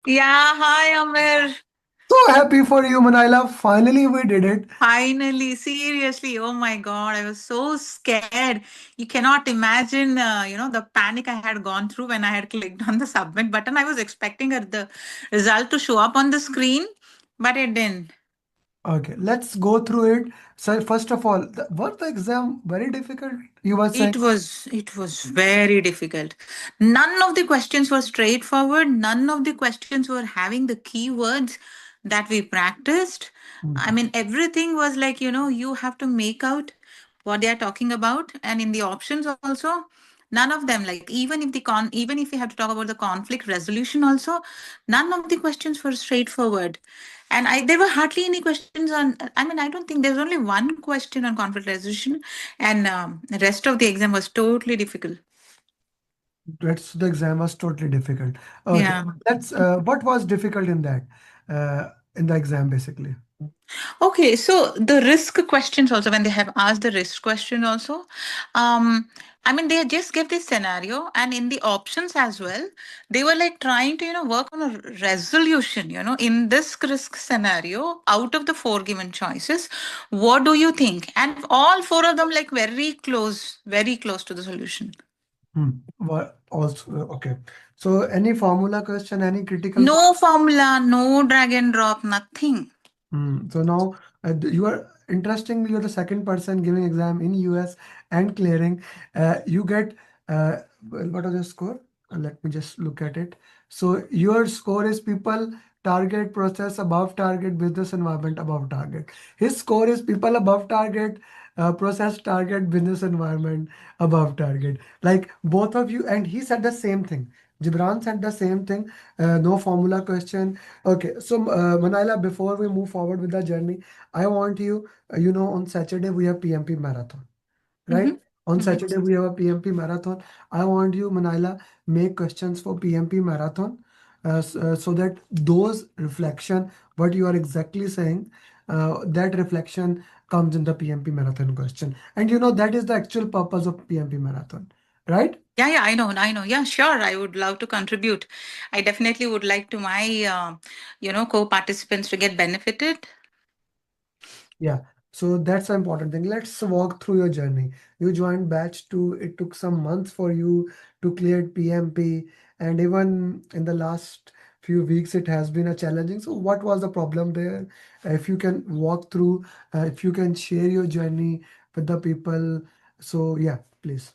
Yeah, hi Amir. So happy for you, Manila. Finally, we did it. Finally, seriously, oh my God, I was so scared. You cannot imagine, the panic I had gone through when I had clicked on the submit button. I was expecting the result to show up on the screen, but it didn't. Okay, let's go through it. So, first of all, was the exam very difficult? You were saying. It was very difficult. None of the questions were straightforward. None of the questions were having the keywords that we practiced. I Mhm. mean, everything was like, you have to make out what they are talking about. And in the options also, none of them, like even if we have to talk about the conflict resolution also, none of the questions were straightforward. And there were hardly any questions on, I mean, I don't think there's only one question on conflict resolution, and the rest of the exam was totally difficult. The exam was totally difficult. Okay, Yeah. let's. What was difficult in that? In the exam, basically. Okay, so the risk questions also, when they have asked the risk question also, um, I mean, they just give this scenario, and in the options as well, they were like trying to, work on a resolution, in this risk scenario, out of the four given choices, what do you think? And all four of them like very close to the solution. What also okay. So, any formula question, any critical. No formula, no drag and drop, nothing. So now you are interestingly you're the second person giving exam in US and clearing. You get well, what was your score? Let me just look at it. So your score is people target process above target business environment above target. His score is people above target process target business environment above target. Like both of you, and he said the same thing. Gibran said the same thing. No formula question. Okay, so Manila, before we move forward with the journey, I want you, on Saturday we have PMP marathon, right? Hmm. On Hmm. Saturday we have a PMP marathon. I want you, Manila, make questions for PMP marathon, so that those reflection, what you are exactly saying, that reflection comes in the PMP marathon question. And that is the actual purpose of PMP marathon, right? Yeah, yeah, I know, I know. Yeah, sure. I would love to contribute. I definitely would like to my, co-participants to get benefited. Yeah, so that's the important thing. Let's walk through your journey. You joined batch two. It took some months for you to clear PMP, and even in the last few weeks, it has been a challenging. So, what was the problem there? If you can walk through, if you can share your journey with the people. So, yeah, please.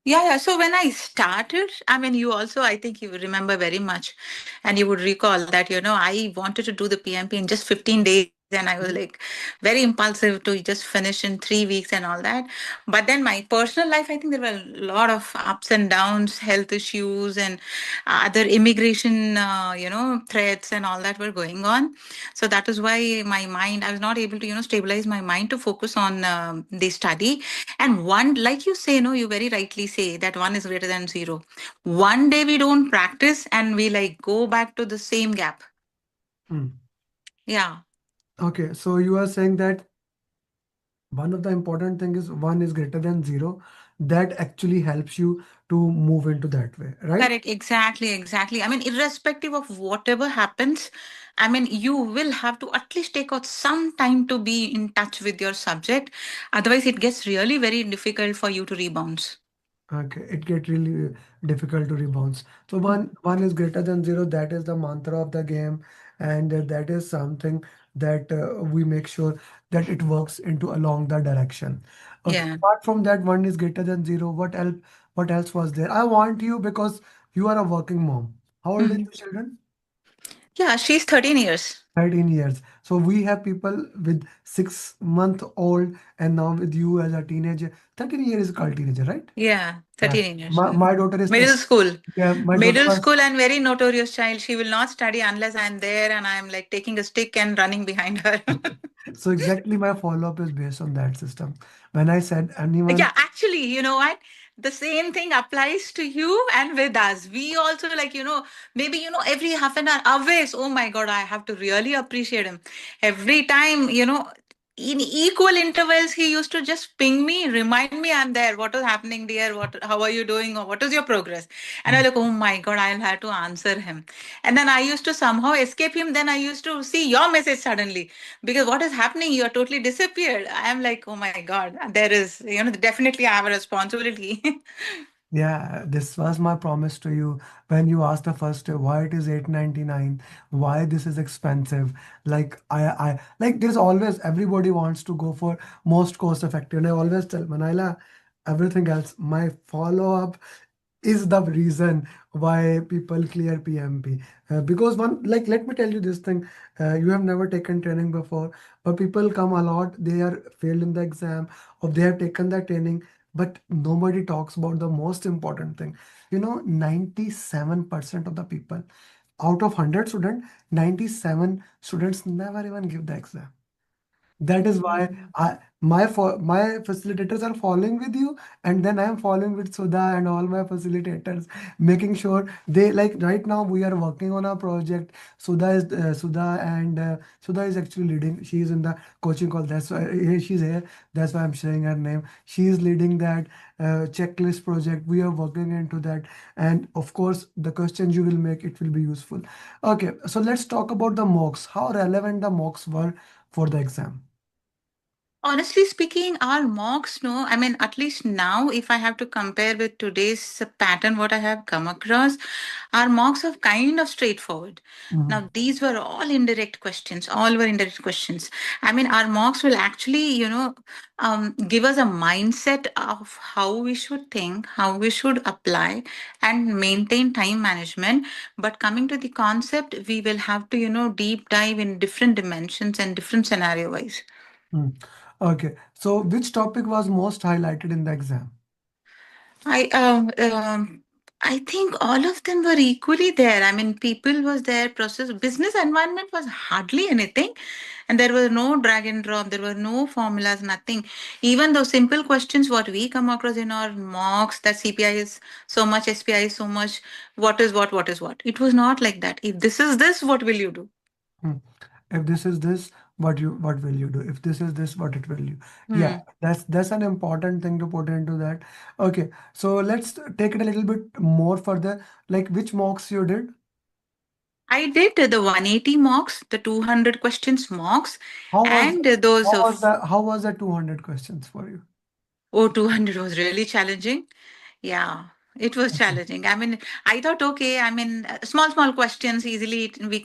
Yeah, yeah. So when I started, I mean, you also, I think you remember very much, and you would recall that, I wanted to do the PMP in just 15 days. And I was like very impulsive to just finish in 3 weeks and all that. But then my personal life, I think there were a lot of ups and downs, health issues, and other immigration, threats and all that were going on. So that is why my mind, I was not able to, stabilize my mind to focus on the study. And one, like you say, no, you very rightly say that one is greater than zero. One day we don't practice and we like go back to the same gap. Hmm. Yeah. Okay, so you are saying that one of the important thing is one is greater than zero. That actually helps you to move into that way, right? Correct. Exactly. Exactly. I mean, irrespective of whatever happens, I mean, you will have to at least take out some time to be in touch with your subject. Otherwise, it gets really very difficult for you to rebound. Okay, it get really difficult to rebound. So Mm. one is greater than zero. That is the mantra of the game, and that is something that we make sure that it works into along the direction. Okay. Yeah. Apart from that, one is greater than zero. What else? What else was there? I want you because you are a working mom. How old is Mhm. your children? Yeah. She's 13 years. 13 years. So we have people with 6 month old, and now with you as a teenager. 13 years is called teenager, right? Yeah. Yeah. 13 years. My daughter is Middle 30. school. Yeah, my daughter Middle was. school and very notorious child. She will not study unless I'm there and I'm like taking a stick and running behind her. So exactly my follow-up is based on that system. When I said anyone. Yeah, actually, you know what? The same thing applies to you and with us. We also like, maybe, every half an hour, always, oh my God, I have to really appreciate him. Every time, in equal intervals he used to just ping me, remind me I'm there, what is happening dear, what, how are you doing, or what is your progress. And I Mm. like, oh my god, I'll have to answer him. And then I used to somehow escape him, then I used to see your message suddenly, because what is happening, you are totally disappeared. I am like, oh my god, there is, definitely I have a responsibility. Yeah, this was my promise to you when you asked the first why it is 899, why this is expensive. Like I like there's always everybody wants to go for most cost effective. And I always tell Manila, everything else, my follow-up is the reason why people clear PMP. Because one, like, let me tell you this thing. You have never taken training before, but people come a lot. They are failed in the exam, or they have taken the training, but nobody talks about the most important thing. 97% of the people out of 100 students, 97 students never even give the exam. That is why my facilitators are following with you, and then I am following with Sudha and all my facilitators, making sure they, like, right now we are working on a project. Sudha is actually leading. She is in the coaching call. That's why she's here. That's why I'm sharing her name. She is leading that checklist project. We are working into that, and of course, the questions you will make, it will be useful. Okay, so let's talk about the mocks. How relevant the mocks were for the exam. Honestly speaking, our mocks, no, I mean, at least now, if I have to compare with today's pattern, what I have come across, our mocks are kind of straightforward. Mhm. Now, these were all indirect questions, all were indirect questions. I mean, our mocks will actually, give us a mindset of how we should think, how we should apply and maintain time management. But coming to the concept, we will have to, deep dive in different dimensions and different scenario wise. Hmm. Okay. So which topic was most highlighted in the exam? I I think all of them were equally there. I mean, people was there, process, business environment was hardly anything, and there were no drag and drop. There were no formulas, nothing. Even those simple questions, what we come across in our mocks, that CPI is so much, SPI is so much. What is what? What is what? It was not like that. If this is this, what will you do? Hmm. If this is this, what will you do? If this is this, what it will you? Yeah, Hmm. that's an important thing to put into that. Okay, so let's take it a little bit more further. Like which mocks you did? I did the 180 mocks, the 200 questions mocks, How was and those of how was the 200 questions for you? oh, 200 was really challenging. Yeah, it was challenging. I mean, I thought, okay, I mean, small, small questions, easily we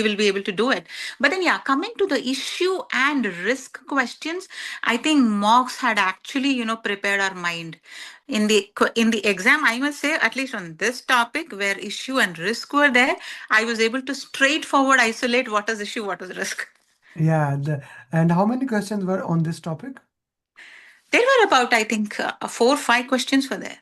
will be able to do it. But then, yeah, coming to the issue and risk questions, I think mocks had actually, prepared our mind. In the exam, I must say, at least on this topic where issue and risk were there, I was able to straightforward isolate what is issue, what is risk. Yeah, and how many questions were on this topic? There were about, I think, 4 or 5 questions were there.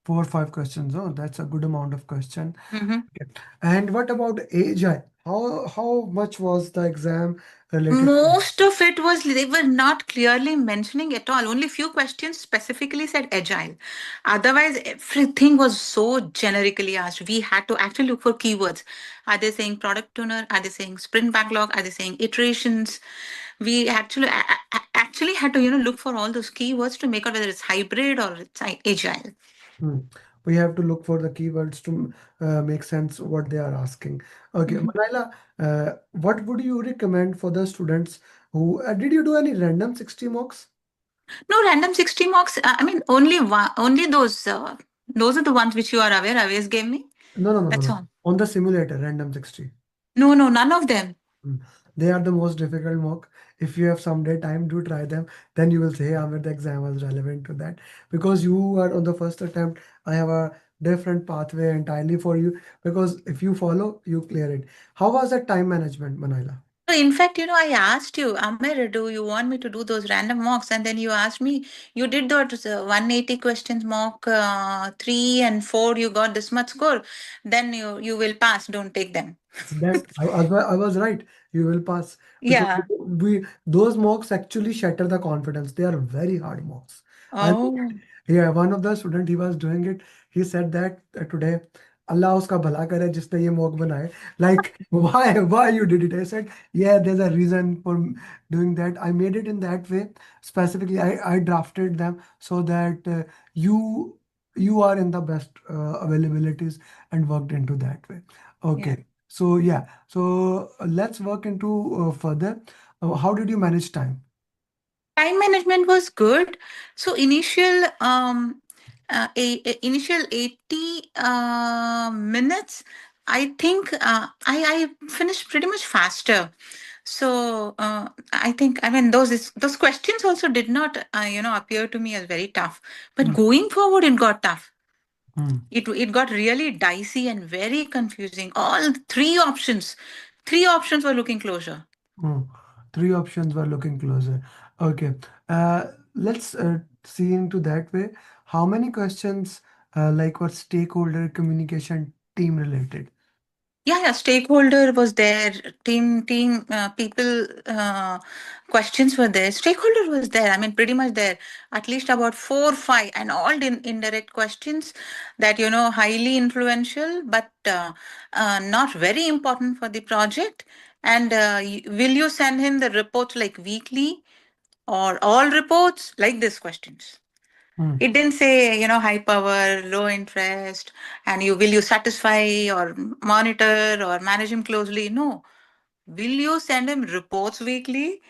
4 or 5 questions. Oh, that's a good amount of question. Mhm. Okay. And what about AGI? How much was the exam related to? Most of it was they were not clearly mentioning at all. Only few questions specifically said agile. Otherwise, everything was so generically asked. We had to actually look for keywords. Are they saying product owner? Are they saying sprint backlog? Are they saying iterations? We actually had to look for all those keywords to make out whether it's hybrid or it's agile. Hmm. We have to look for the keywords to make sense what they are asking. Okay, Mhm. Manila, what would you recommend for the students who did you do any random 60 mocks? No random 60 marks. I mean, only one, only those. Those are the ones which you are aware. Always gave me. No, no, no, no, That's no. all. On the simulator, random 60. No, no, none of them. Mm. They are the most difficult mock. If you have someday time to try them, then you will say, "Yeah, the exam was relevant to that." Because you are on the first attempt, I have a different pathway entirely for you. Because if you follow, you clear it. How was that time management, Manila? So in fact, I asked you, Amir, do you want me to do those random mocks? And then you asked me, you did those 180 questions mock 3 and 4, you got this much score. Then you will pass, don't take them. That I was right. You will pass because Yeah. we those mocks actually shatter the confidence. They are very hard mocks. I Oh. Yeah, one of the student he was doing it. He said that today. Allah उसका भला करे जिसने ये mock बनाए. Like why you did it? I said yeah, there's a reason for doing that. I made it in that way specifically. I drafted them so that you are in the best availabilities and worked into that way. Yeah. Okay. So yeah. So let's work into further. How did you manage time? Time management was good. So initial 80 minutes, I think I finished pretty much faster. So I think, I mean, those questions also did not appear to me as very tough. But Hmm. going forward, it got tough. Hmm. It got really dicey and very confusing. All three options were looking closer. Hmm. Three options were looking closer. Okay. Let's see into that way. How many questions like were stakeholder communication team related? Yeah, stakeholder was there, team people questions were there, stakeholder was there, I mean pretty much there, at least about 4 5, and all indirect questions that highly influential, but not very important for the project. And will you send him the reports like weekly or all reports, like these questions. Hmm. It didn't say, high power, low interest, and will you satisfy or monitor or manage him closely? No. Will you send him reports weekly?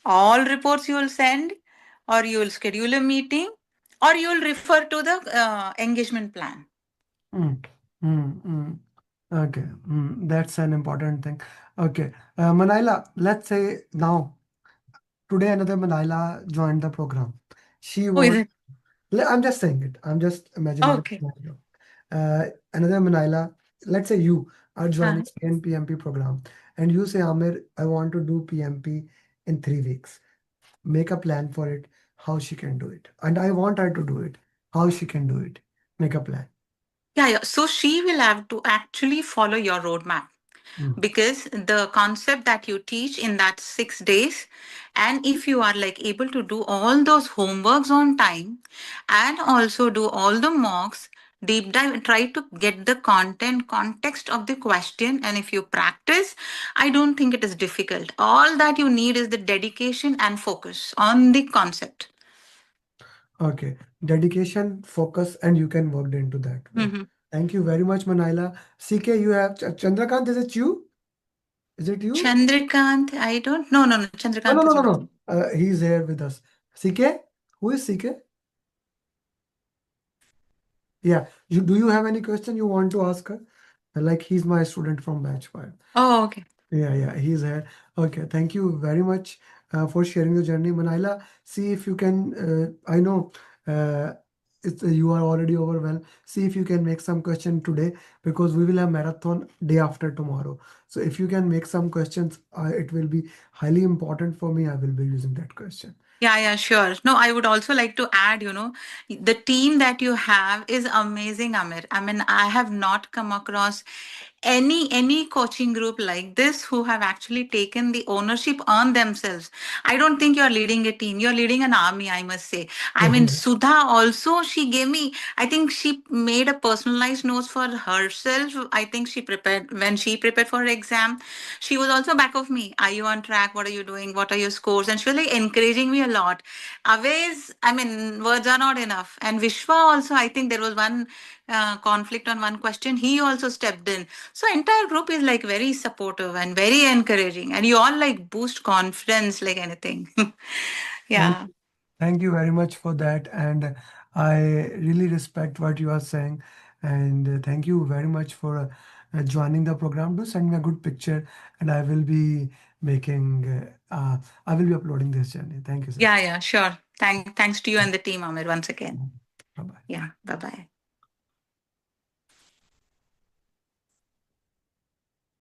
All reports you will send, or you will schedule a meeting, or you will refer to the engagement plan. Hmm. Hmm. Hmm. Okay. Hmm. That's an important thing. Okay. Manila, let's say now, today another Manila joined the program. She Oh, is want, it? I'm just saying it. I'm just imagining the Okay. scenario. Another Manila, let's say you are Uh, joining in PMP program and you say, Amir, I want to do PMP in 3 weeks. Make a plan for it, how she can do it. And I want her to do it, how she can do it. Make a plan. yeah, yeah. So she will have to actually follow your roadmap, Mm, because the concept that you teach in that 6 days, and if you are like able to do all those homeworks on time and also do all the mocks, deep dive, try to get the context of the question, and if you practice, I don't think it is difficult. All that you need is the dedication and focus on the concept. okay. Dedication, focus, and you can work into that way. Mhm. Thank you very much, Manila. CK, you have Chandrakant, is it you? Is it you? Chandrakant, I don't, no, no, no, No, no, Chandrakant no, is no, with. no. He's here with us. CK? Who is CK? Yeah. Do you have any question you want to ask her? Like he's my student from batch 5. Oh, okay. Yeah, yeah, he's here. Okay, thank you very much for sharing your journey, Manila. See if you can. I know uh, you are already overwhelmed. See if you can make some question today because we will have marathon day after tomorrow. So if you can make some questions, it will be highly important for me. I will be using that question. Yeah, yeah, sure. No, I would also like to add, the team that you have is amazing, Amir. I mean, I have not come across any coaching group like this who have actually taken the ownership on themselves. I don't think you're leading a team. You're leading an army, I must say. I mean, Sudha also, she gave me, I think she made a personalized notes for herself. I think she prepared, when she prepared for her exam, she was also back of me. Are you on track? What are you doing? What are your scores? And she was like encouraging me a lot. Always, I mean, words are not enough. And Vishwa also, I think there was one conflict on one question. He also stepped in. So entire group is like very supportive and very encouraging. And you all like boost confidence like anything. Thank Yeah. Thank you very much for that. And I really respect what you are saying. And thank you very much for joining the program. Do send me a good picture, and I will be making, I will be uploading this journey. Thank you, Yeah, sis. yeah, sure. Thanks to you and the team, Amir, once again. Bye bye. Yeah. Bye bye.